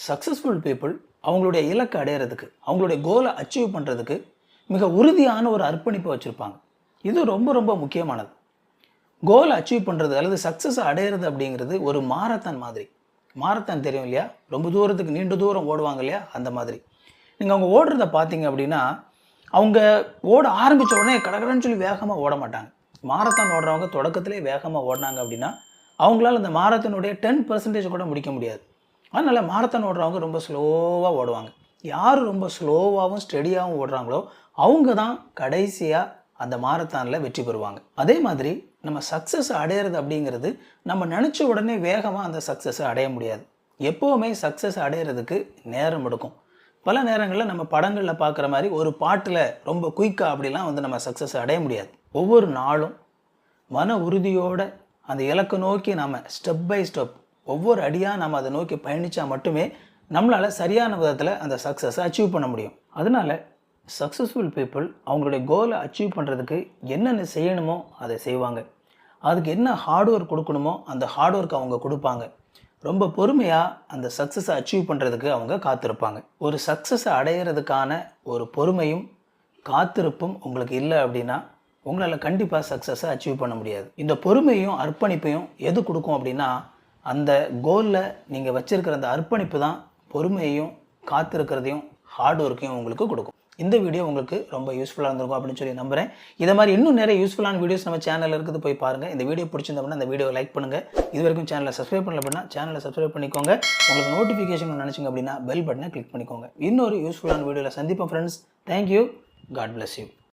Successful people அவங்களுடைய இலக்கை அடையிறதுக்கு, அவங்களுடைய கோலை அச்சீவ் பண்ணுறதுக்கு மிக உறுதியான ஒரு அர்ப்பணிப்பை வச்சுருப்பாங்க. இது ரொம்ப ரொம்ப முக்கியமானது. கோலை அச்சீவ் பண்ணுறது அல்லது சக்ஸஸை அடையிறது அப்படிங்கிறது ஒரு மாரத்தான் மாதிரி. மாரத்தான் தெரியும் இல்லையா? ரொம்ப தூரத்துக்கு நீண்ட தூரம் ஓடுவாங்க இல்லையா? அந்த மாதிரி. நீங்கள் அவங்க ஓடுறத பார்த்தீங்க அப்படின்னா, அவங்க ஓட ஆரம்பித்த உடனே கடகடன்னு சொல்லி வேகமாக ஓட மாட்டாங்க. மாரத்தான் ஓடுறவங்க தொடக்கத்திலே வேகமாக ஓடினாங்க அப்படின்னா அவங்களால அந்த மாரத்தானுடைய 10% கூட முடிக்க முடியாது. அதனால் மாரத்தான் ஓடுறவங்க ரொம்ப ஸ்லோவாக ஓடுவாங்க. யார் ரொம்ப ஸ்லோவாகவும் ஸ்டெடியாகவும் ஓடுறாங்களோ அவங்க தான் கடைசியாக அந்த மாரத்தானில் வெற்றி பெறுவாங்க. அதே மாதிரி நம்ம சக்ஸஸ் அடையிறது அப்படிங்கிறது நம்ம நினச்ச உடனே வேகமாக அந்த சக்ஸஸை அடைய முடியாது. எப்போவுமே சக்ஸஸ் அடையிறதுக்கு நேரம் எடுக்கும். பல நேரங்களில் நம்ம படங்களில் பார்க்குற மாதிரி ஒரு பாட்டில் ரொம்ப குயிக்காக அப்படிலாம் வந்து நம்ம சக்ஸஸ் அடைய முடியாது. ஒவ்வொரு நாளும் மன உறுதியோடு அந்த இலக்கை நோக்கி நாம் ஸ்டெப் பை ஸ்டெப் ஒவ்வொரு அடியாக நம்ம அதை நோக்கி பயணித்தா மட்டுமே நம்மளால் சரியான விதத்தில் அந்த சக்ஸஸை அச்சீவ் பண்ண முடியும். அதனால் சக்ஸஸ்ஃபுல் பீப்புள் அவங்களுடைய கோலை அச்சீவ் பண்ணுறதுக்கு என்னென்ன செய்யணுமோ அதை செய்வாங்க. அதுக்கு என்ன ஹார்ட் ஒர்க் கொடுக்கணுமோ அந்த ஹார்ட் ஒர்க் அவங்க கொடுப்பாங்க. ரொம்ப பொறுமையாக அந்த சக்ஸஸை அச்சீவ் பண்ணுறதுக்கு அவங்க காத்திருப்பாங்க. ஒரு சக்ஸஸை அடையிறதுக்கான ஒரு பொறுமையும் காத்திருப்பும் உங்களுக்கு இல்லை அப்படின்னா உங்களால் கண்டிப்பாக சக்ஸஸை அச்சீவ் பண்ண முடியாது. இந்த பொறுமையும் அர்ப்பணிப்பையும் எது கொடுக்கும் அப்படின்னா அந்த கோலில் நீங்கள் வச்சுருக்கிற அந்த அர்ப்பணிப்பு தான் பொறுமையையும் காத்திருக்கிறதையும் ஹார்ட் ஒர்க்கையும் உங்களுக்கு கொடுக்கும். இந்த வீடியோ உங்களுக்கு ரொம்ப யூஸ்ஃபுல்லாக இருந்திருக்கும் அப்படின்னு சொல்லி நம்புகிறேன். இதை மாதிரி இன்னும் நிறைய யூஸ்ஃபுல்லான வீடியோஸ் நம்ம சேனலில் இருக்குது, போய் பாருங்கள். இந்த வீடியோ பிடிச்சிருந்தோம்னா இந்த வீடியோ லைக் பண்ணுங்கள். இது வரைக்கும் சேனலை சப்ஸ்கிரைப் பண்ணல அப்படின்னா சேனலை சப்ஸ்கிரைப் பண்ணிக்கோங்க. உங்களுக்கு நோட்டிஃபிகேஷன் நினச்சிங்க அப்படின்னா பெல் பட்டனை கிளிக் பண்ணிக்கோங்க. இன்னொரு யூஸ்ஃபுல்லான வீடியோவில் சந்திப்போம் friends. Thank you. God bless you.